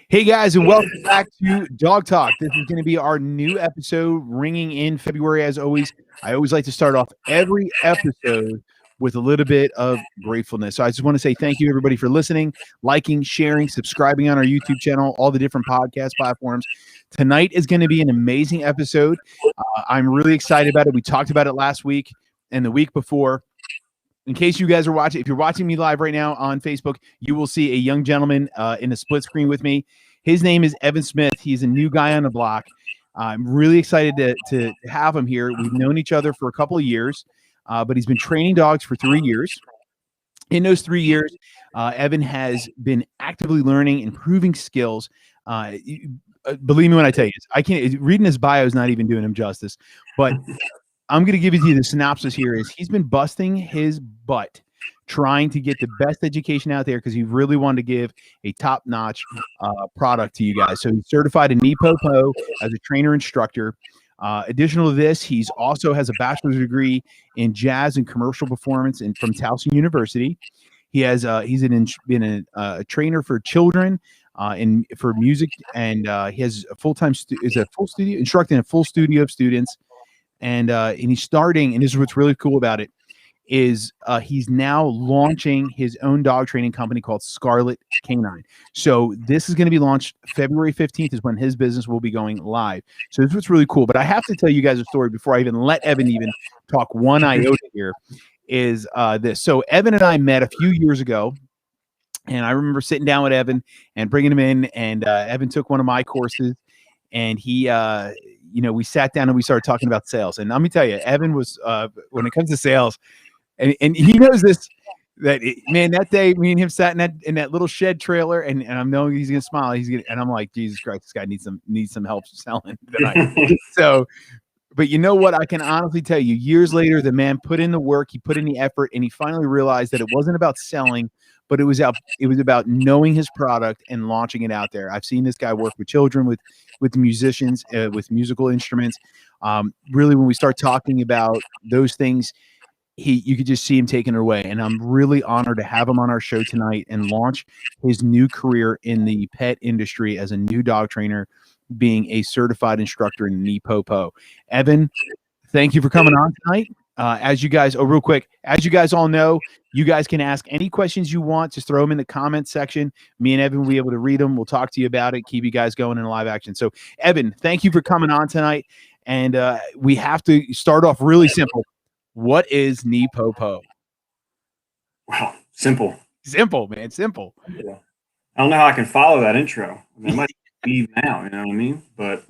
Hey guys, and welcome back to Dog Talk. This is going to be our new episode ringing in February. As always, I always like to start off every episode with a little bit of gratefulness. So I just want to say thank you, everybody, for listening, liking, sharing, subscribing on our YouTube channel, all the different podcast platforms. Tonight is going to be an amazing episode. I'm really excited about it. We talked about it last week and the week before. In case you guys are watching, if you're watching me live right now on Facebook, you will see a young gentleman in a split screen with me. His name is Evan Smith. He's a new guy on the block. I'm really excited to have him here. We've known each other for a couple of years, but he's been training dogs for 3 years. In those 3 years, Evan has been actively learning, improving skills. Believe me when I tell you this, I can't. Reading his bio is not even doing him justice, but I'm going to give you the synopsis here is he's been busting his butt trying to get the best education out there because he really wanted to give a top-notch product to you guys. So he's certified in NePoPo as a trainer instructor. Additional to this, he's also has a bachelor's degree in jazz and commercial performance from Towson University. He has been a trainer for children for music, and he has a full-time studio instructing a full studio of students. And he's starting, and this is what's really cool about it, is he's now launching his own dog training company called Scarlet Canine. So this is going to be launched February 15th is when his business will be going live. So this is what's really cool. But I have to tell you guys a story before I even let Evan even talk one iota here, is this. So Evan and I met a few years ago, and I remember sitting down with Evan and bringing him in, and Evan took one of my courses, and he we sat down and we started talking about sales. And let me tell you, Evan was, when it comes to sales, and he knows this, that day, me and him sat in that little shed trailer, and I'm knowing he's going to smile. And I'm like, Jesus Christ, this guy needs some help selling tonight. So, but you know what? I can honestly tell you, years later, the man put in the work, he put in the effort, and he finally realized that it wasn't about selling, but it was about knowing his product and launching it out there. I've seen this guy work with children, with musicians, with musical instruments. Really, when we start talking about those things, you could just see him taking it away. And I'm really honored to have him on our show tonight and launch his new career in the pet industry as a new dog trainer, being a certified instructor in NePoPo. Evan, thank you for coming on tonight. As you guys all know, you guys can ask any questions you want. Just throw them in the comments section. Me and Evan will be able to read them. We'll talk to you about it, keep you guys going in live action. So, Evan, thank you for coming on tonight. And we have to start off really simple. What is NePoPo? Wow, simple. Simple, man, simple. Yeah. I don't know how I can follow that intro. I mean, I might leave now, you know what I mean? But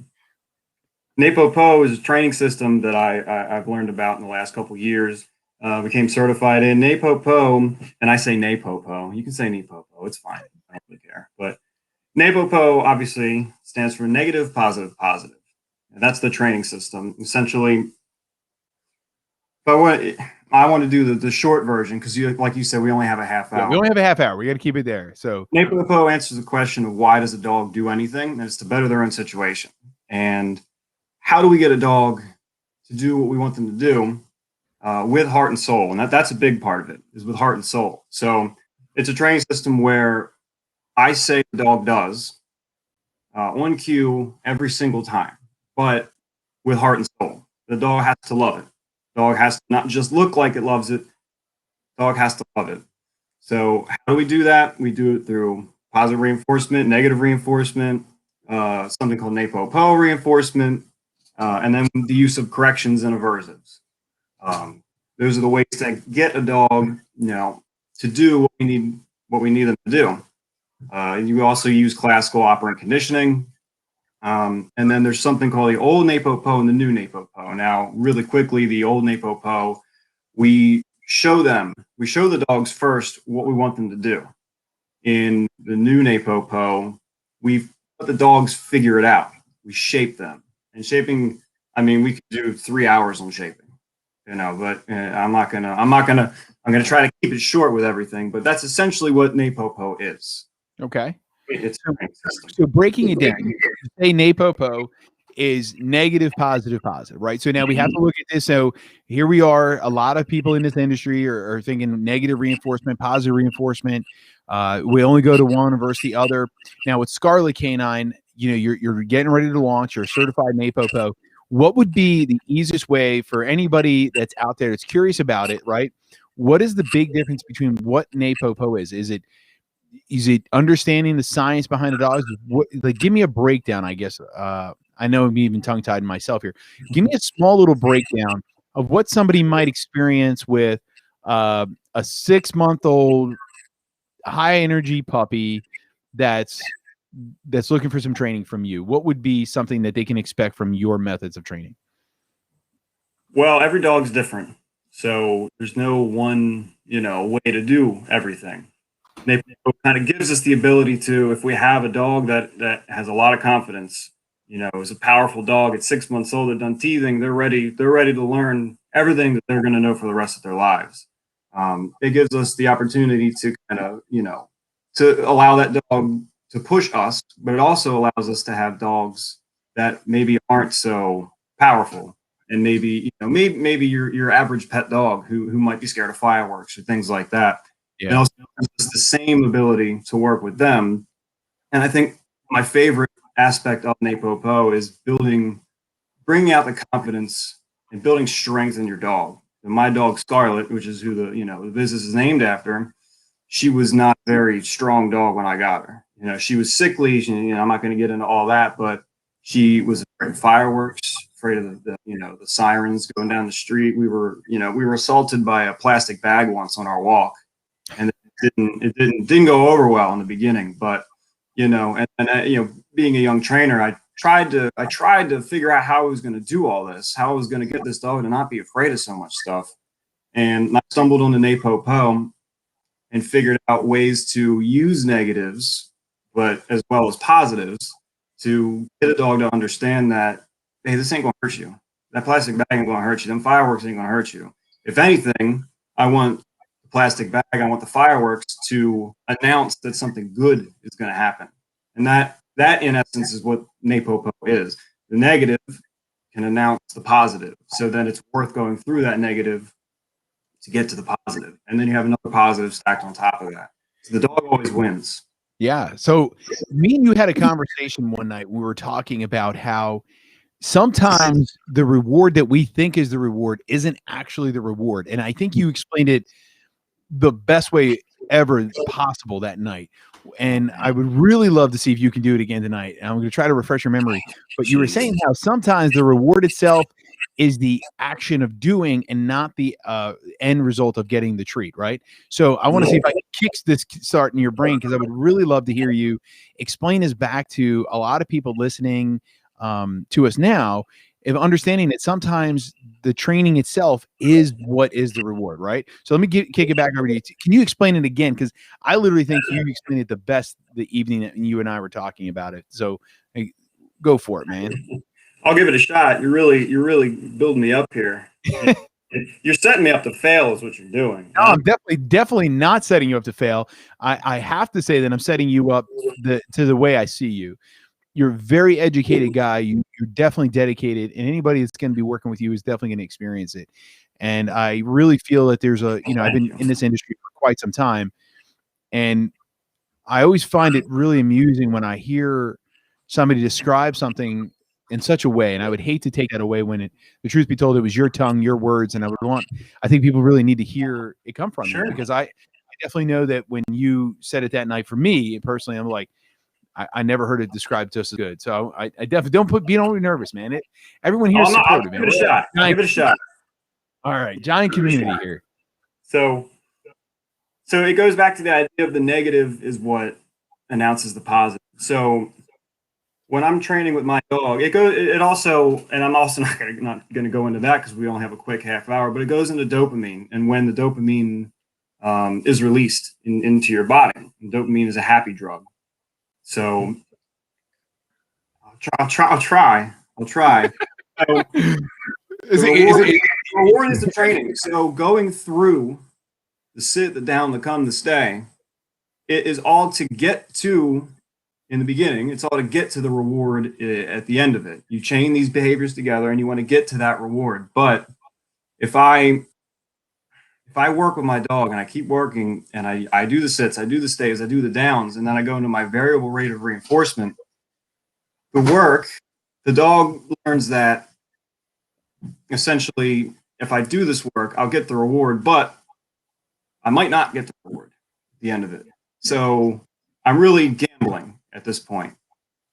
NePoPo is a training system that I've learned about in the last couple of years. Became certified in NePoPo, and I say NePoPo. You can say NePoPo. It's fine. I don't really care. But NePoPo obviously stands for negative, positive, positive. And that's the training system. Essentially, but I want to do the short version because, like you said, we only have a half hour. Yeah, we only have a half hour. We got to keep it there. So NePoPo answers the question of why does a dog do anything? And it's to better their own situation. And how do we get a dog to do what we want them to do with heart and soul? And that's a big part of it, is with heart and soul. So it's a training system where I say the dog does on cue every single time, but with heart and soul. The dog has to love it. The dog has to not just look like it loves it. The dog has to love it. So how do we do that? We do it through positive reinforcement, negative reinforcement, something called NePoPo reinforcement, and then the use of corrections and aversives. Those are the ways to get a dog, to do what we need them to do. You also use classical operant conditioning. And then there's something called the old NePoPo and the new NePoPo. Now, really quickly, the old NePoPo, we show the dogs first what we want them to do. In the new NePoPo, we let the dogs figure it out. We shape them. And shaping, I mean, we could do 3 hours on shaping, but I'm gonna try to keep it short with everything, but that's essentially what NePoPo is. Okay. It's so breaking it down, you say NePoPo is negative, positive, positive, right? So now we have to look at this. So here we are. A lot of people in this industry are thinking negative reinforcement, positive reinforcement. We only go to one versus the other. Now with Scarlet Canine, you're getting ready to launch. You're a certified NAPOPO. What would be the easiest way for anybody that's out there that's curious about it, right? What is the big difference between what NAPOPO is? Is it understanding the science behind the dogs? Like, give me a breakdown, I guess. I know I'm even tongue-tied myself here. Give me a small little breakdown of what somebody might experience with a 6-month-old high energy puppy that's looking for some training from you. What would be something that they can expect from your methods of training? Well, every dog's different. So there's no one, way to do everything. They kind of gives us the ability to, if we have a dog that has a lot of confidence, is a powerful dog at 6 months old, they're done teething, they're ready to learn everything that they're going to know for the rest of their lives. It gives us the opportunity to kind of, to allow that dog to push us, but it also allows us to have dogs that maybe aren't so powerful. And maybe, maybe your average pet dog who might be scared of fireworks or things like that. Yeah. And also it's the same ability to work with them. And I think my favorite aspect of NAPOPO is bringing out the confidence and building strength in your dog. And my dog Scarlet, which is who the business is named after, she was not a very strong dog when I got her. She was sickly. I'm not going to get into all that, but she was afraid of fireworks, afraid of the sirens going down the street. We were assaulted by a plastic bag once on our walk, and it didn't go over well in the beginning. But being a young trainer, I tried to figure out how I was going to do all this, how I was going to get this dog to not be afraid of so much stuff. And I stumbled on the NAPOPO and figured out ways to use negatives, but as well as positives, to get a dog to understand that, hey, this ain't going to hurt you. That plastic bag ain't going to hurt you. Them fireworks ain't going to hurt you. If anything, I want the plastic bag, I want the fireworks to announce that something good is going to happen. And that in essence is what NAPOPO is. The negative can announce the positive. So then it's worth going through that negative to get to the positive. And then you have another positive stacked on top of that. So the dog always wins. Yeah. So me and you had a conversation one night. We were talking about how sometimes the reward that we think is the reward isn't actually the reward. And I think you explained it the best way ever possible that night. And I would really love to see if you can do it again tonight. And I'm going to try to refresh your memory. But you were saying how sometimes the reward itself is the action of doing and not the end result of getting the treat, right? So I want to see if I can kick this start in your brain, because I would really love to hear you explain this back to a lot of people listening to us now, of understanding that sometimes the training itself is what is the reward, right? So let me kick it back over to you. Can you explain it again? Because I literally think you explained it the best the evening that you and I were talking about it. So go for it, man. I'll give it a shot. You're really building me up here. You're setting me up to fail is what you're doing. No, I'm definitely not setting you up to fail. I have to say that I'm setting you up to the way I see you. You're a very educated guy. You're definitely dedicated, and anybody that's going to be working with you is definitely going to experience it. And I really feel that there's I've been in this industry for quite some time, and I always find it really amusing when I hear somebody describe something in such a way, and I would hate to take that away when the truth be told, it was your tongue, your words, and I think people really need to hear it come from you, because I definitely know that when you said it that night, for me personally, I'm like, I never heard it described just as good. So I definitely don't be nervous, man. Everyone here is supportive, man. Give it a shot. Give it a shot. All right, giant community here. So it goes back to the idea of the negative is what announces the positive. So when I'm training with my dog, it also, and I'm also not going to go into that because we only have a quick half hour, but it goes into dopamine, and when the dopamine is released into your body, and dopamine is a happy drug. So I'll try. So, reward is the training. So going through the sit, the down, the come, the stay, it is all to get to, in the beginning, it's all to get to the reward at the end of it. You chain these behaviors together and you want to get to that reward. But if I if I work with my dog and I keep working and I do the sits, I do the stays, I do the downs, and then I go into my variable rate of reinforcement, the dog learns that essentially if I do this work, I'll get the reward, but I might not get the reward at the end of it. So I'm really gambling at this point,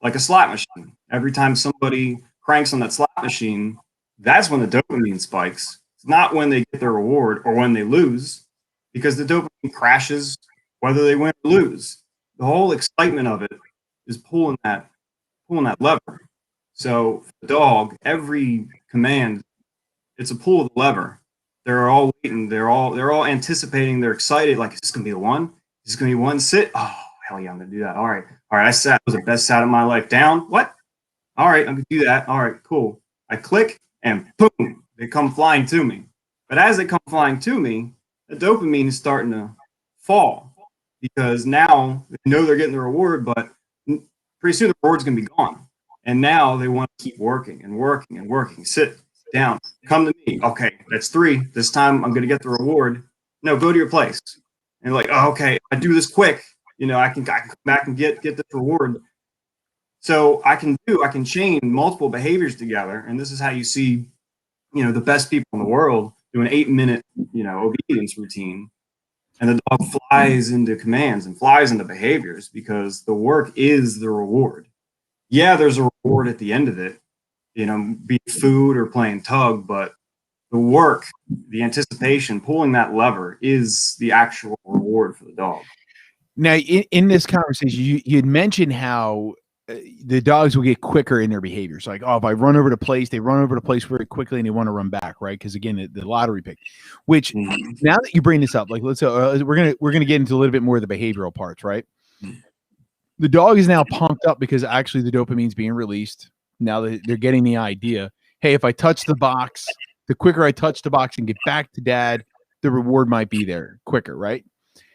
like a slot machine. Every time somebody cranks on that slot machine, that's when the dopamine spikes. It's not when they get their reward or when they lose, because the dopamine crashes whether they win or lose. The whole excitement of it is pulling that lever. So for the dog, every command, it's a pull of the lever. They're all waiting. They're all anticipating. They're excited. Like, is this gonna be the one? Is this gonna be one sit? Oh, hell yeah, I'm gonna do that. All right. I sat. It was the best sat of my life. Down. What? All right, I'm gonna do that. All right, cool. I click and boom, they come flying to me. But as they come flying to me, the dopamine is starting to fall because now they know they're getting the reward, but pretty soon the reward's gonna be gone. And now they want to keep working and working and working. Sit down, come to me. Okay, that's 3. This time I'm going to get the reward. No, go to your place. And like, oh, okay, I do this quick. I can come back and get this reward. So I can chain multiple behaviors together. And this is how you see, the best people in the world do an 8-minute, obedience routine. And the dog flies into commands and flies into behaviors because the work is the reward. Yeah, there's a reward at the end of it, be it food or playing tug, but the work, the anticipation, pulling that lever is the actual reward for the dog. Now, in this conversation, you had mentioned how the dogs will get quicker in their behaviors. Like, oh, if I run over the place, they run over the place very quickly and they want to run back, right? Because again, the lottery pick. Which now that you bring this up, like let's we're gonna get into a little bit more of the behavioral parts, right? The dog is now pumped up because actually the dopamine's being released. Now that they're getting the idea, hey, if I touch the box, the quicker I touch the box and get back to dad, the reward might be there quicker, right?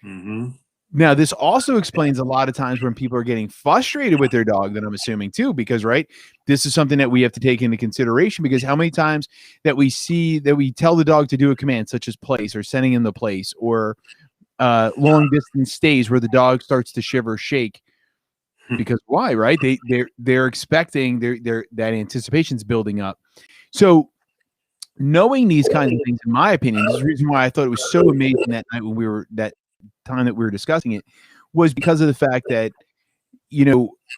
Mm-hmm. Now, this also explains a lot of times when people are getting frustrated with their dog, that I'm assuming too, because, right, this is something that we have to take into consideration, because how many times that we see that we tell the dog to do a command such as place or sending in the place or long distance stays where the dog starts to shiver, shake. Because why, right? They're expecting that anticipation's building up. So knowing these kinds of things, in my opinion, is the reason why I thought it was so amazing that night when that time that we were discussing it, was because of the fact that,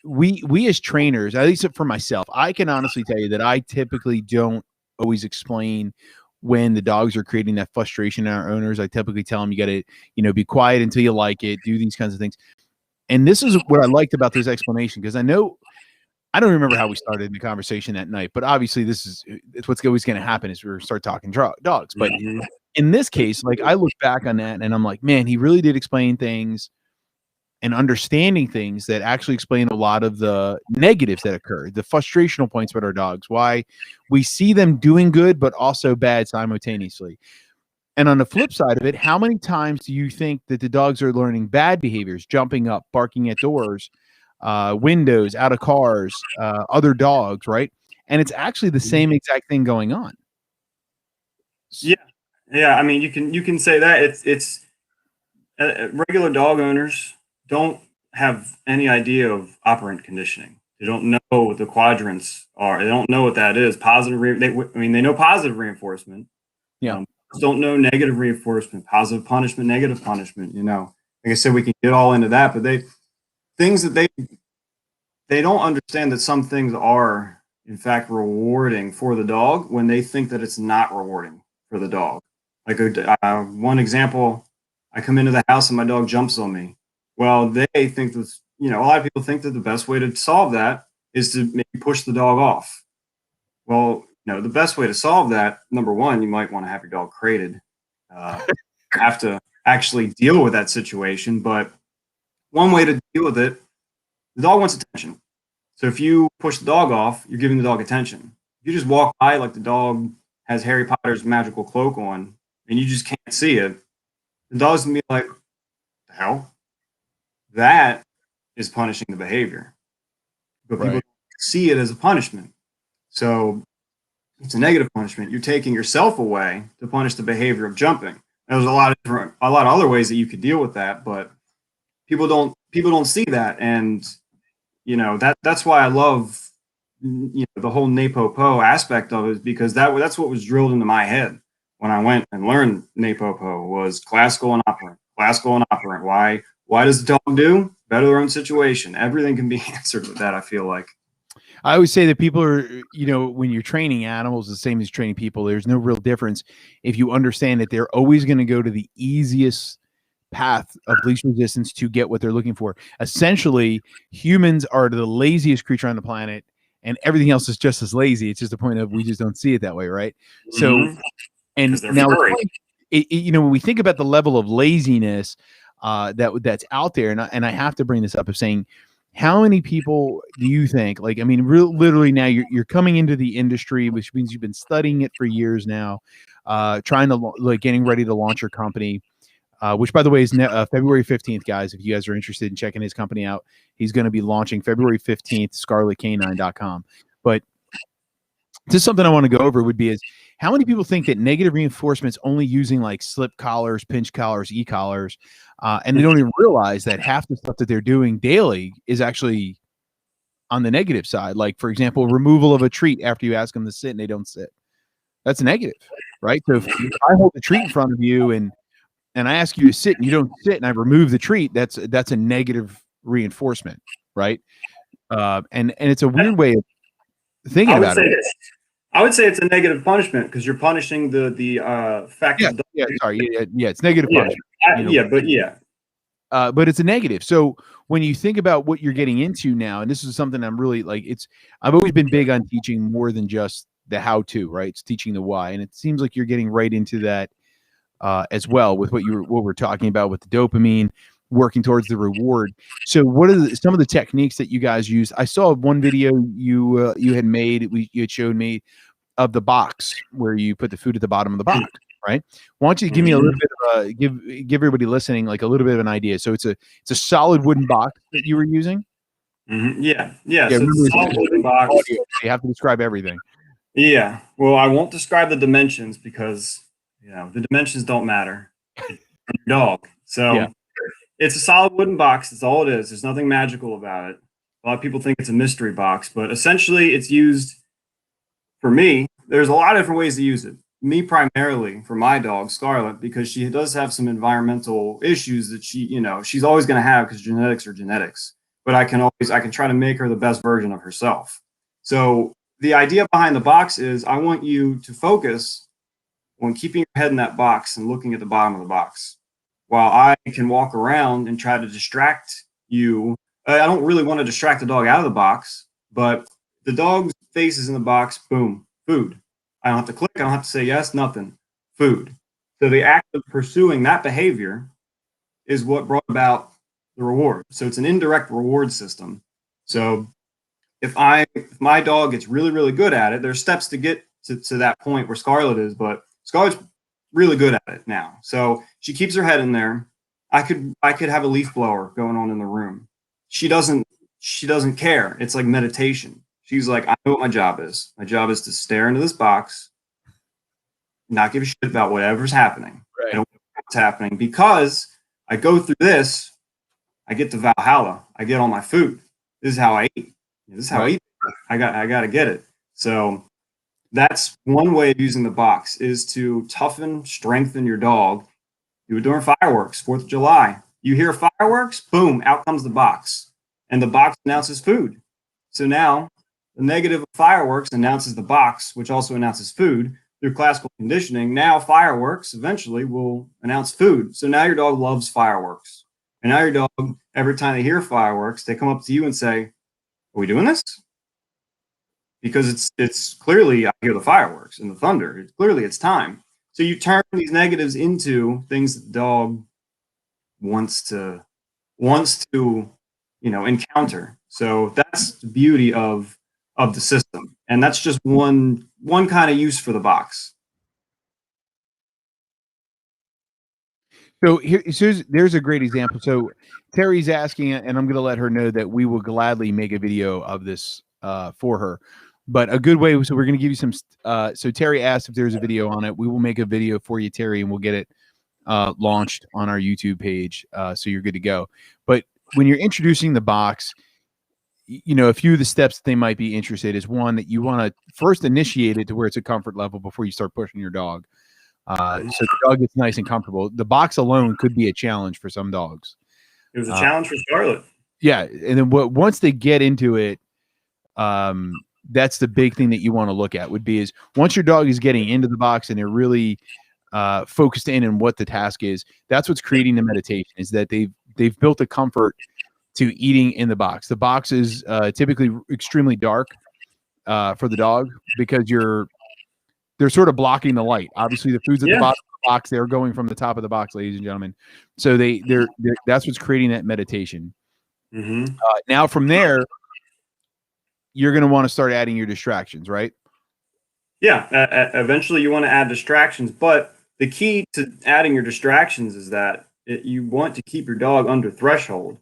we as trainers, at least for myself, I can honestly tell you that I typically don't always explain when the dogs are creating that frustration in our owners. I typically tell them, you got to, be quiet until you like it, do these kinds of things. And this is what I liked about this explanation, because I don't remember how we started in the conversation that night, but obviously it's what's always going to happen is we're start talking dogs. But in this case, like I look back on that and I'm like, man, he really did explain things and understanding things that actually explain a lot of the negatives that occur, the frustrational points with our dogs, why we see them doing good, but also bad simultaneously. And on the flip side of it, how many times do you think that the dogs are learning bad behaviors, jumping up, barking at doors, windows, out of cars, other dogs, right? And it's actually the same exact thing going on. Yeah. I mean, you can say that it's regular dog owners don't have any idea of operant conditioning. They don't know what the quadrants are. They don't know what that is. They know positive reinforcement. Yeah. Don't know negative reinforcement, positive punishment, negative punishment. Like I said, we can get all into that, but they don't understand that some things are in fact rewarding for the dog when they think that it's not rewarding for the dog. Like one example, I come into the house and my dog jumps on me. Well, they think that, a lot of people think that the best way to solve that is to maybe push the dog off. Well, the best way to solve that, number one, you might want to have your dog crated. Have to actually deal with that situation. But one way to deal with it, the dog wants attention. So if you push the dog off, you're giving the dog attention. If you just walk by like the dog has Harry Potter's magical cloak on and you just can't see it, the dog's going to be like, the hell? That is punishing the behavior. But people see it as a punishment. So it's a negative punishment. You're taking yourself away to punish the behavior of jumping. There's a lot of other ways that you could deal with that, but people don't see that, and that's why I love the whole Napopo aspect of it, because that's what was drilled into my head when I went and learned Napopo was classical and operant, classical and operant. Why does the dog do better their own situation? Everything can be answered with that, I feel like. I always say that people are, when you're training animals, the same as training people, there's no real difference if you understand that they're always going to go to the easiest path of least resistance to get what they're looking for. Essentially, humans are the laziest creature on the planet, and everything else is just as lazy. It's just the point of we just don't see it that way, right? So, and now when we think about the level of laziness that's out there, and I have to bring this up of saying, how many people do you think, like, I mean, literally now you're coming into the industry, which means you've been studying it for years now, trying to getting ready to launch your company, which by the way is February 15th, guys. If you guys are interested in checking his company out, he's going to be launching February 15th, scarletcanine.com. But just something I want to go over would be is how many people think that negative reinforcement's only using like slip collars, pinch collars, e-collars, and they don't even realize that half the stuff that they're doing daily is actually on the negative side. Like, for example, removal of a treat after you ask them to sit and they don't sit. That's negative, right? So if I hold the treat in front of you and I ask you to sit and you don't sit and I remove the treat, that's a negative reinforcement, right? And it's a weird way of thinking about it. I would say it's a negative punishment because you're punishing the fact. It's negative punishment. But it's a negative. So when you think about what you're getting into now, and this is something I'm really I've always been big on teaching more than just the how-to, right? It's teaching the why, and it seems like you're getting right into that as well with what we're talking about with the dopamine, working towards the reward. So what are some of the techniques that you guys use? I saw one video you had made, you had showed me of the box where you put the food at the bottom of the box, right? Why don't you give me a little bit of give everybody listening like a little bit of an idea? So it's a solid wooden box that you were using. Yeah. So it's a solid wooden box. You have to describe everything. Yeah. Well, I won't describe the dimensions because the dimensions don't matter. It's your dog. So it's a solid wooden box. That's all it is. There's nothing magical about it. A lot of people think it's a mystery box, but essentially it's used for me. There's a lot of different ways to use it. Me primarily for my dog, Scarlet, because she does have some environmental issues that she's always going to have because genetics are genetics. But I can try to make her the best version of herself. So the idea behind the box is I want you to focus on keeping your head in that box and looking at the bottom of the box, while I can walk around and try to distract you. I don't really want to distract the dog out of the box, but the dog's face is in the box. Boom, food. I don't have to click. I don't have to say yes, nothing. Food. So the act of pursuing that behavior is what brought about the reward. So it's an indirect reward system. So if my dog gets really, really good at it, there's steps to get to that point where Scarlet is, but Scarlet's really good at it now. So she keeps her head in there. I could have a leaf blower going on in the room. She doesn't care. It's like meditation. She's like, I know what my job is. My job is to stare into this box, not give a shit about whatever's happening. Right. I don't know what's happening because I go through this. I get to Valhalla. I get all my food. This is how I eat. This is how I eat. I got to get it. So that's one way of using the box is to strengthen your dog. Do it during fireworks, 4th of July. You hear fireworks, boom, out comes the box. And the box announces food. So now the negative of fireworks announces the box, which also announces food through classical conditioning. Now fireworks eventually will announce food. So now your dog loves fireworks. And now your dog, every time they hear fireworks, they come up to you and say, are we doing this? Because it's clearly, I hear the fireworks and the thunder. It's time. So you turn these negatives into things that the dog wants to encounter. So that's the beauty of the system, and that's just one kind of use for the box. So there's a great example. So Terry's asking, and I'm going to let her know that we will gladly make a video of this for her. But a good way, so we're going to give you some. So Terry asked if there's a video on it. We will make a video for you, Terry, and we'll get it launched on our YouTube page, so you're good to go. But when you're introducing the box, a few of the steps that they might be interested is one, that you want to first initiate it to where it's a comfort level before you start pushing your dog. So the dog gets nice and comfortable. The box alone could be a challenge for some dogs. It was a challenge for Scarlett. Yeah, and then once they get into it, that's the big thing that you want to look at is once your dog is getting into the box and they're really focused in on what the task is, that's what's creating the meditation, is that they've built a comfort to eating in the box. The box is typically extremely dark for the dog because they're sort of blocking the light. Obviously, the food's at the bottom of the box. They're going from the top of the box, ladies and gentlemen. So they're that's what's creating that meditation. Mm-hmm. Now from there, you're going to want to start adding your distractions, right? Yeah. Eventually, you want to add distractions, but the key to adding your distractions is that you want to keep your dog under threshold.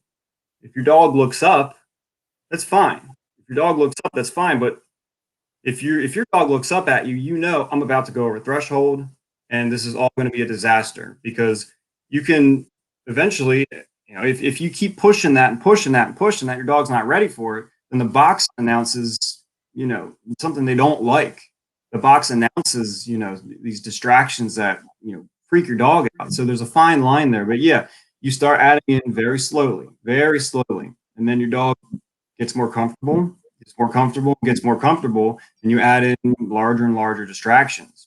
If your dog looks up, that's fine. If your dog looks up, that's fine. But if your dog looks up at you, I'm about to go over threshold, and this is all going to be a disaster, because you can eventually, if you keep pushing that and pushing that and pushing that, your dog's not ready for it, then the box announces, something they don't like. The box announces, these distractions that, freak your dog out. So there's a fine line there. But yeah, you start adding in very slowly, and then your dog gets more comfortable, and you add in larger and larger distractions.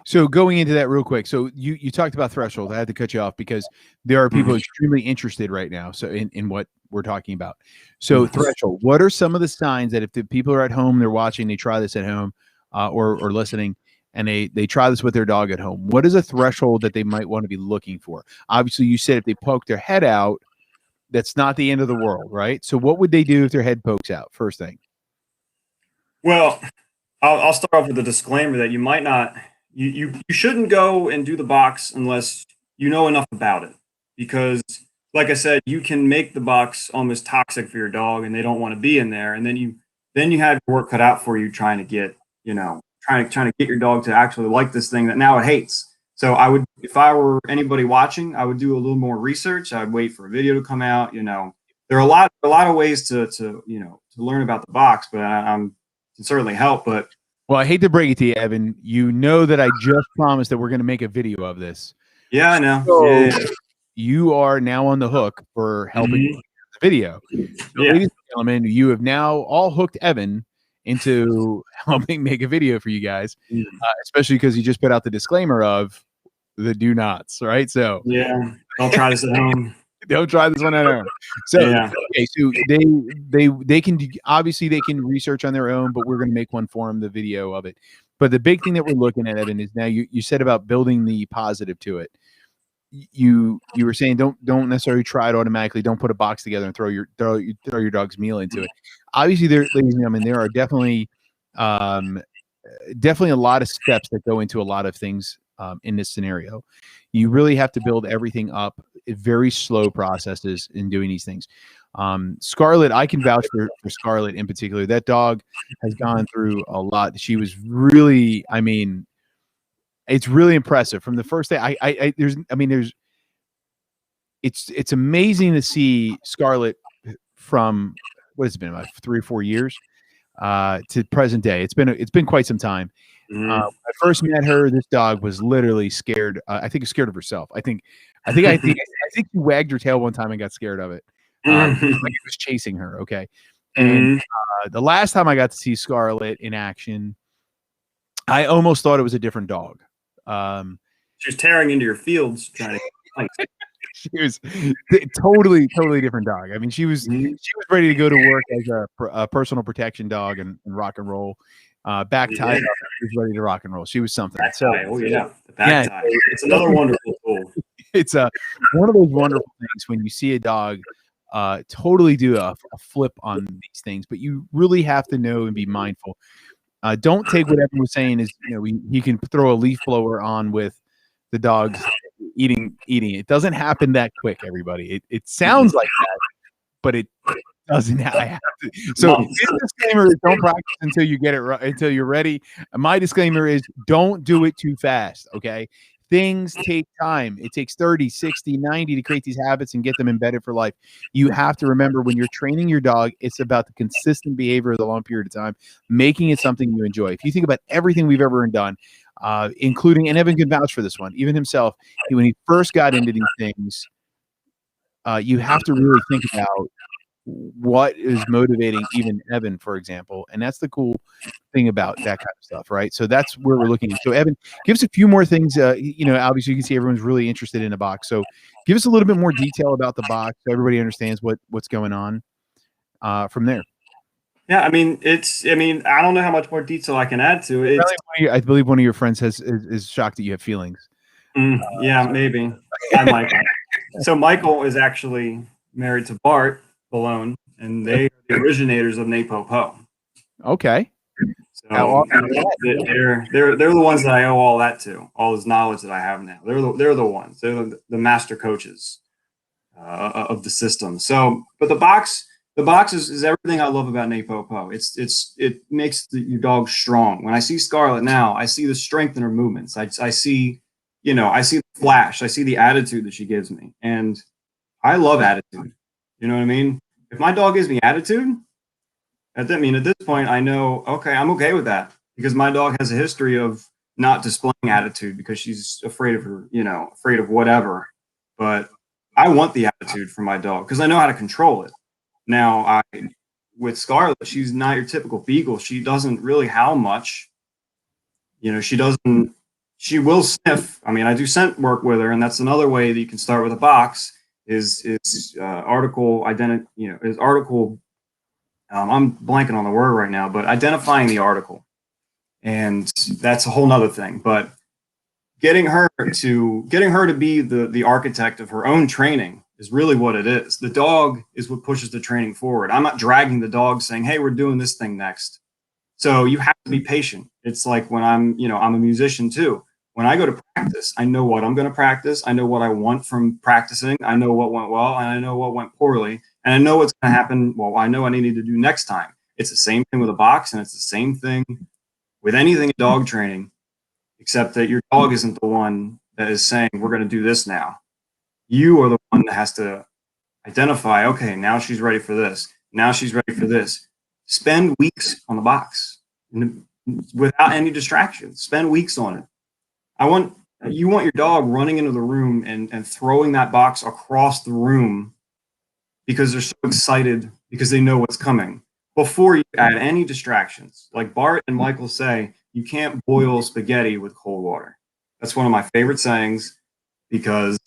So going into that real quick, so you talked about threshold. I had to cut you off because there are people extremely interested right now. So in what we're talking about. So threshold, what are some of the signs that if the people are at home, they're watching, they try this at home or listening, and they try this with their dog at home, what is a threshold that they might want to be looking for? Obviously, you said if they poke their head out, that's not the end of the world, right? So what would they do if their head pokes out? First thing. Well, I'll start off with a disclaimer that you might not, you shouldn't go and do the box unless you know enough about it, because like I said, you can make the box almost toxic for your dog and they don't want to be in there. And then you have your work cut out for you trying to get, trying to get your dog to actually like this thing that now it hates. So I would, if I were anybody watching, I would do a little more research. I'd wait for a video to come out. There are a lot of ways to learn about the box, but I can certainly help. But well, I hate to break it to you, Evan. You know that I just promised that we're going to make a video of this. Yeah, I know. So you are now on the hook for helping the video. So, ladies and gentlemen, you have now all hooked Evan into helping make a video for you guys, especially because he just put out the disclaimer of the do nots, right? So yeah, don't try this at home. Don't try this one at home. So okay, so they can obviously they can research on their own, but we're going to make one for them, the video of it. But the big thing that we're looking at, Evan, is now you said about building the positive to it. You were saying don't necessarily try it automatically. Don't put a box together and throw your dog's meal into it. Obviously, ladies and gentlemen, there are definitely a lot of steps that go into a lot of things in this scenario. You really have to build everything up. Very slow processes in doing these things. Scarlett, I can vouch for Scarlett in particular. That dog has gone through a lot. She was really, it's really impressive from the first day. It's amazing to see Scarlett from what has it been, about 3 or 4 years to present day. It's been quite some time. When I first met her, this dog was literally scared. I think scared of herself. I think she wagged her tail one time and got scared of it. Like it was chasing her. Okay. And the last time I got to see Scarlett in action, I almost thought it was a different dog. She was tearing into your fields trying to fight. She was totally different dog. I mean, she was ready to go to work as a personal protection dog and rock and roll. Back tie, she was ready to rock and roll. She was something. Back tie. Oh yeah, the back tie. It's another wonderful tool. It's one of those wonderful things when you see a dog totally do a flip on these things, but you really have to know and be mindful. Don't take what Evan was saying is he can throw a leaf blower on with the dogs eating. It doesn't happen that quick, everybody. It sounds like that, but it doesn't happen. So his disclaimer is don't practice until you get it right, until you're ready. And my disclaimer is don't do it too fast. Okay. Things take time. It takes 30, 60, 90 to create these habits and get them embedded for life. You have to remember when you're training your dog, it's about the consistent behavior of the long period of time, making it something you enjoy. If you think about everything we've ever done, including, and Evan can vouch for this one, even himself, when he first got into these things, you have to really think about what is motivating even Evan, for example. And that's the cool thing about that kind of stuff, right? So that's where we're looking at. So Evan, give us a few more things. Obviously you can see everyone's really interested in the box. So give us a little bit more detail about the box so everybody understands what's going on from there. Yeah, I mean, I don't know how much more detail I can add to it. I believe one of your friends is shocked that you have feelings. Yeah, maybe. Hi, Michael. So Michael is actually married to Bart Ballone, and they are the originators of NaPoPo. Okay. So they're the ones that I owe all that to, all this knowledge that I have now. They're the ones. They're the master coaches of the system. So, but the box is everything I love about NaPoPo. It makes your dog strong. When I see Scarlett now, I see the strength in her movements. I see the flash. I see the attitude that she gives me, and I love attitude. You know what I mean? If my dog gives me attitude, at this point, I know, okay, I'm okay with that, because my dog has a history of not displaying attitude because she's afraid of her, afraid of whatever. But I want the attitude for my dog because I know how to control it. Now, with Scarlett, she's not your typical beagle. She doesn't really howl much. She will sniff. I mean, I do scent work with her, and that's another way that you can start with a box is article identity, is article. I'm blanking on the word right now, but identifying the article, and that's a whole nother thing. But getting her to be the architect of her own training is really what it is. The dog is what pushes the training forward. I'm not dragging the dog saying, hey, we're doing this thing next. So you have to be patient. It's like when I'm a musician too. When I go to practice, I know what I'm going to practice. I know what I want from practicing. I know what went well, and I know what went poorly, and I know what's going to happen. Well, I know I need to do next time. It's the same thing with a box, and it's the same thing with anything in dog training, except that your dog isn't the one that is saying, we're going to do this now. You are the one that has to identify, okay, now she's ready for this. Now she's ready for this. Spend weeks on the box without any distractions. Spend weeks on it. You want your dog running into the room and throwing that box across the room because they're so excited because they know what's coming before you add any distractions. Like Bart and Michael say, you can't boil spaghetti with cold water. That's one of my favorite sayings because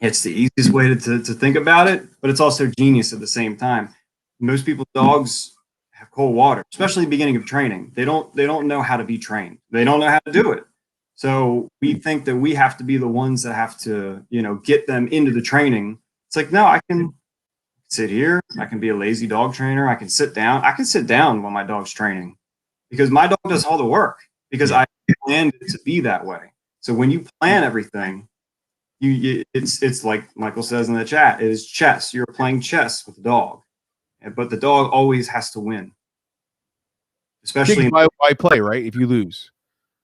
it's the easiest way to think about it, but it's also genius at the same time. Most people's dogs have cold water, especially at the beginning of training. They don't know how to be trained. They don't know how to do it. So we think that we have to be the ones that have to, get them into the training. It's like, no, I can sit here. I can be a lazy dog trainer. I can sit down. I can sit down while my dog's training because my dog does all the work because I planned it to be that way. So when you plan everything, it's like Michael says in the chat, it is chess. You're playing chess with the dog, but the dog always has to win. Especially why play, right? If you lose.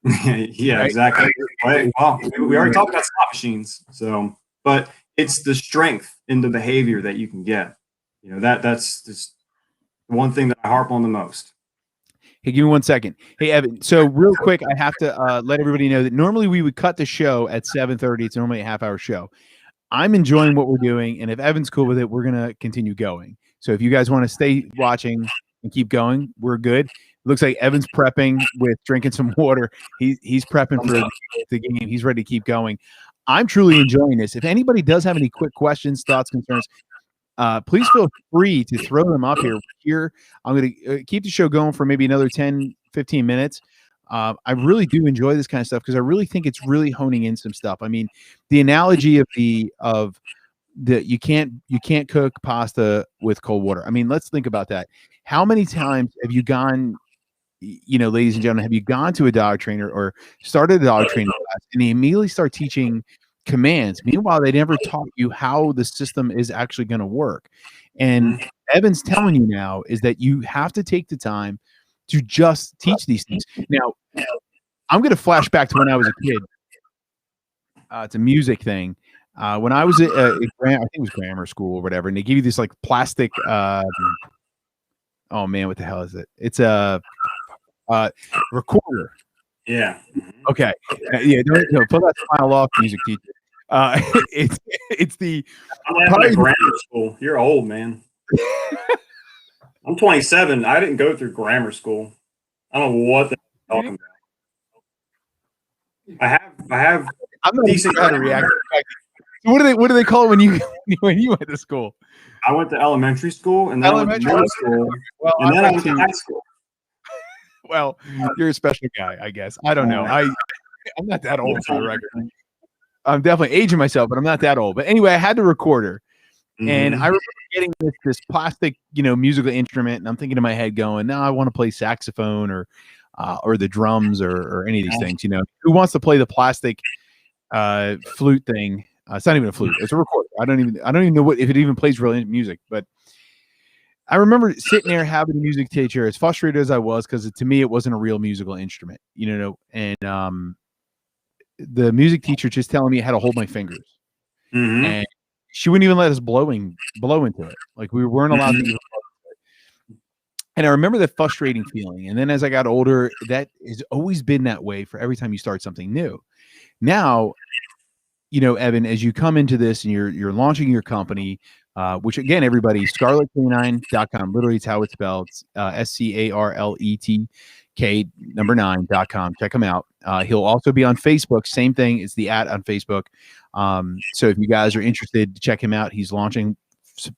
Yeah, right? Exactly. Well, we already talked about slot machines. So, but it's the strength in the behavior that you can get. That's just one thing that I harp on the most. Hey, give me 1 second. Hey, Evan. So real quick, I have to let everybody know that normally we would cut the show at 7:30. It's normally a half-hour show. I'm enjoying what we're doing, and if Evan's cool with it, we're gonna continue going. So if you guys want to stay watching and keep going, we're good. Looks like Evan's prepping with drinking some water. He's prepping for the game. He's ready to keep going. I'm truly enjoying this. If anybody does have any quick questions, thoughts, concerns, please feel free to throw them up here. I'm going to keep the show going for maybe another 10, 15 minutes. I really do enjoy this kind of stuff because I really think it's really honing in some stuff. I mean, the analogy of you can't cook pasta with cold water. I mean, let's think about that. How many times have you gone, ladies and gentlemen, have you gone to a dog trainer or started a dog training class and they immediately start teaching commands? Meanwhile, they never taught you how the system is actually going to work. And Evan's telling you now is that you have to take the time to just teach these things. Now, I'm going to flash back to when I was a kid. It's a music thing. When I was I think it was grammar school or whatever, and they give you this like plastic. Oh man, what the hell is it? It's a recorder. Yeah. Okay. Yeah. Don't pull that smile off, music teacher. It's the. I'm laughing at grammar school. You're old, man. I'm 27. I didn't go through grammar school. I don't know what they're talking about. I have. I'm not even sure how to react. What do they call it when you went to school? I went to elementary school and then I went to middle school, and then I went to high school. Well, you're a special guy, I guess. I don't know. I'm not that old for the record. I'm definitely aging myself, but I'm not that old. But anyway, I had the recorder, and I remember getting this plastic, musical instrument, and I'm thinking in my head, going, "No, I want to play saxophone or the drums or any of these things." Who wants to play the plastic flute thing? It's not even a flute; it's a recorder. I don't even know if it even plays real music, but. I remember sitting there having a music teacher, as frustrated as I was, because to me it wasn't a real musical instrument, and the music teacher just telling me how to hold my fingers, and she wouldn't even let us blow into it. Like we weren't allowed to even blow into it. And I remember that frustrating feeling. And then as I got older, that has always been that way for every time you start something new. Now, Evan, as you come into this and you're launching your company, which again, everybody, scarletcanine.com, literally it's how it's spelled, SCARLETK9.com. Check him out. He'll also be on Facebook. Same thing. It's the @ on Facebook. So if you guys are interested, check him out. He's launching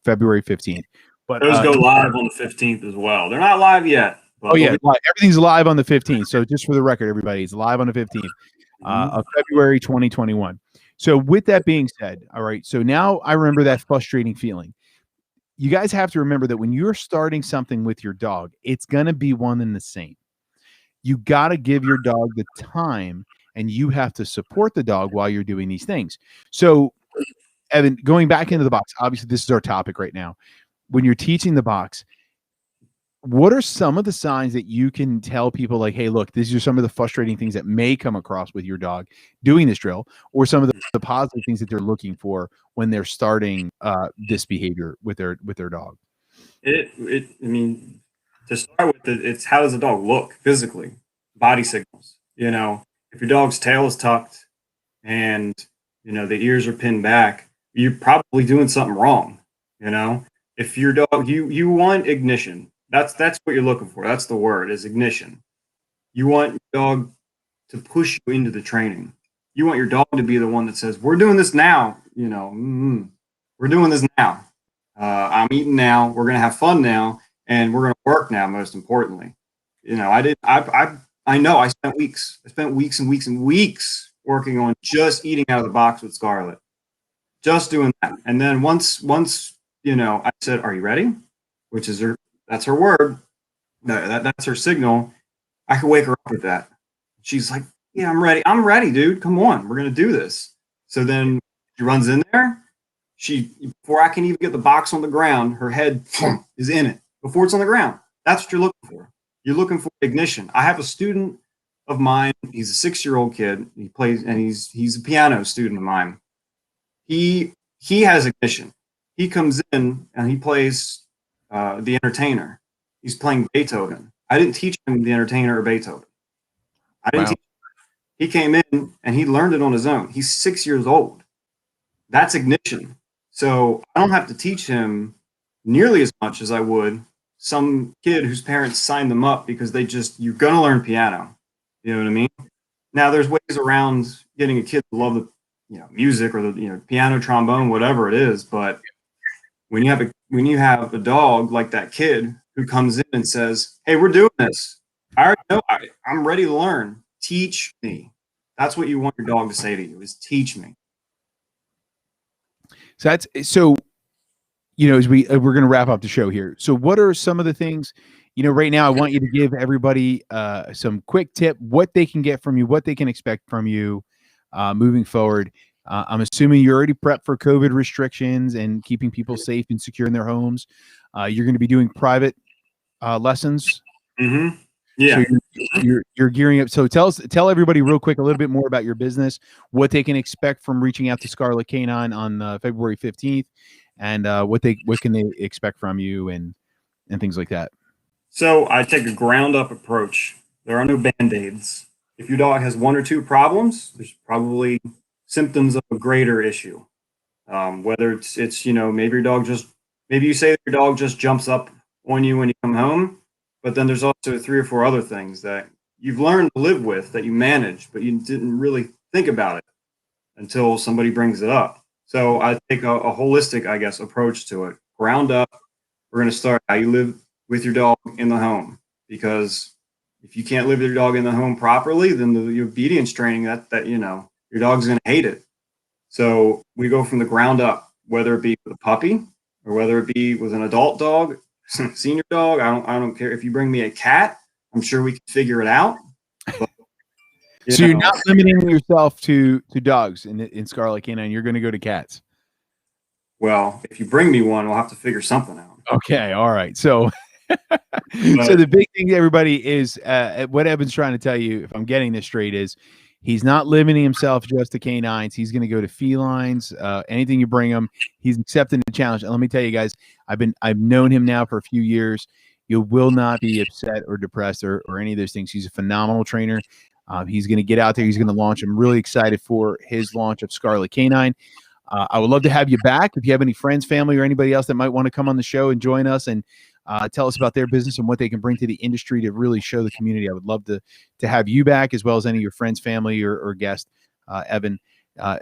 February 15th. But those go live on the 15th as well. They're not live yet. Oh yeah, everything's live on the 15th. So just for the record, everybody, it's live on the 15th of February 2021. So with that being said, all right, so now I remember that frustrating feeling. You guys have to remember that when you're starting something with your dog, it's going to be one and the same. You got to give your dog the time, and you have to support the dog while you're doing these things. So, Evan, going back into the box, obviously this is our topic right now. When you're teaching the box, what are some of the signs that you can tell people like, hey, look, these are some of the frustrating things that may come across with your dog doing this drill, or some of the positive things that they're looking for when they're starting this behavior with their dog? I mean, to start with, it's how does the dog look physically? Body signals. If your dog's tail is tucked and, the ears are pinned back, you're probably doing something wrong. If your dog, you want ignition. That's what you're looking for. That's the word, is ignition. You want your dog to push you into the training. You want your dog to be the one that says, we're doing this now. We're doing this now. I'm eating now. We're going to have fun now. And we're going to work now, most importantly. I know I spent weeks and weeks and weeks working on just eating out of the box with Scarlet. Just doing that. And then once I said, are you ready? Which is that's her word. That's her signal. I could wake her up with that. She's like, yeah, I'm ready. I'm ready, dude. Come on. We're going to do this. So then she runs in there. Before I can even get the box on the ground, her head is in it before it's on the ground. That's what you're looking for. You're looking for ignition. I have a student of mine. He's a 6-year-old kid. He plays, and he's a piano student of mine. He has ignition. He comes in and he plays The Entertainer. He's playing Beethoven. I didn't teach him The Entertainer or Beethoven. I didn't teach him. He came in and he learned it on his own. He's 6 years old. That's ignition. So I don't have to teach him nearly as much as I would some kid whose parents signed them up because you're going to learn piano. You know what I mean? Now there's ways around getting a kid to love the music or the piano, trombone, whatever it is. But when you have a dog like that kid who comes in and says, hey, we're doing this. I already know. I'm ready to learn. Teach me. That's what you want your dog to say to you, is teach me. So as we're going to wrap up the show here. So what are some of the things, right now I want you to give everybody some quick tip, what they can get from you, what they can expect from you moving forward. I'm assuming you're already prepped for COVID restrictions and keeping people safe and secure in their homes. You're going to be doing private lessons. Mm-hmm. Yeah. So you're gearing up. So tell everybody real quick a little bit more about your business, what they can expect from reaching out to Scarlet Canine on February 15th, and what can they expect from you and things like that. So I take a ground up approach. There are no band-aids. If your dog has one or two problems, there's probably symptoms of a greater issue. Whether it's maybe you say that your dog just jumps up on you when you come home, but then there's also 3 or 4 other things that you've learned to live with, that you manage, but you didn't really think about it until somebody brings it up. So I take a holistic, I guess, approach to it. Ground up, we're going to start how you live with your dog in the home, because if you can't live with your dog in the home properly, then the obedience training that your dog's going to hate it. So we go from the ground up, whether it be with a puppy or whether it be with an adult dog, senior dog. I don't care if you bring me a cat. I'm sure we can figure it out. But, you're not limiting yourself to dogs in Scarlet Canine. You're going to go to cats. Well, if you bring me one, we'll have to figure something out. Okay. All right. So, so the big thing, everybody, is what Evan's trying to tell you, if I'm getting this straight, is he's not limiting himself just to canines. He's going to go to felines. Anything you bring him, he's accepting the challenge. And let me tell you guys, I've known him now for a few years. You will not be upset or depressed or any of those things. He's a phenomenal trainer. He's going to get out there. He's going to launch. I'm really excited for his launch of Scarlet Canine. I would love to have you back. If you have any friends, family, or anybody else that might want to come on the show and join us and tell us about their business and what they can bring to the industry to really show the community, I would love to have you back, as well as any of your friends, family, or guests. Evan,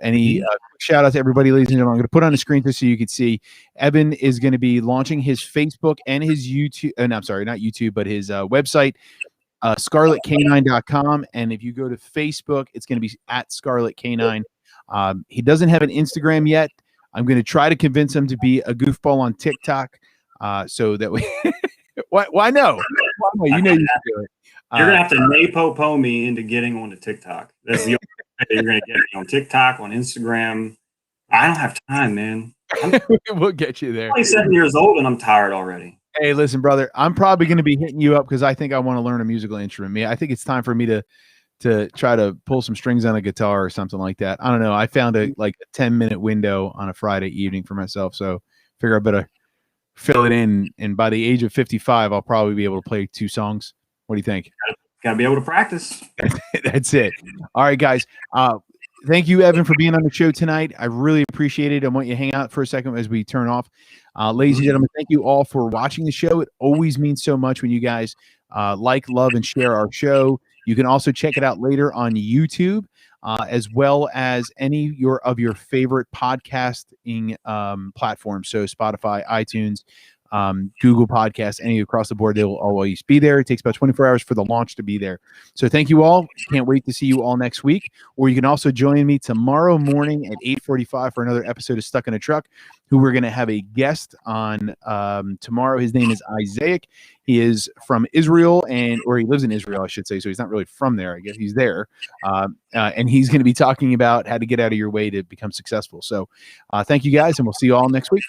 any shout out to everybody, ladies and gentlemen. I'm going to put on the screen just so you can see. Evan is going to be launching his Facebook and his YouTube. I'm sorry, not YouTube, but his website, scarletcanine.com. And if you go to Facebook, it's going to be at Scarlet Canine. He doesn't have an Instagram yet. I'm going to try to convince him to be a goofball on TikTok, so that we. Why no? You know you can do it. You're gonna have to napopo me into getting onto TikTok. That's the only way you're gonna get me on TikTok, on Instagram. I don't have time, man. We'll get you there. I'm 27 years old and I'm tired already. Hey, listen, brother. I'm probably going to be hitting you up because I think I want to learn a musical instrument. I think it's time for me to try to pull some strings on a guitar or something like that. I don't know. I found a 10-minute window on a Friday evening for myself, so figure I better fill it in. And by the age of 55, I'll probably be able to play 2 songs. What do you think? Got to be able to practice. That's it. All right, guys. Thank you, Evan, for being on the show tonight. I really appreciate it. I want you to hang out for a second as we turn off. Ladies and gentlemen, thank you all for watching the show. It always means so much when you guys like, love, and share our show. You can also check it out later on YouTube, as well as any of your favorite podcasting platforms. So Spotify, iTunes, Google Podcasts, any across the board, they will always be there. It takes about 24 hours for the launch to be there. So thank you all. Can't wait to see you all next week. Or you can also join me tomorrow morning at 8:45 for another episode of Stuck in a Truck, who we're going to have a guest on tomorrow. His name is Isaac. He is from Israel, or he lives in Israel, I should say. So he's not really from there. I guess he's there. And he's going to be talking about how to get out of your way to become successful. So thank you guys, and we'll see you all next week.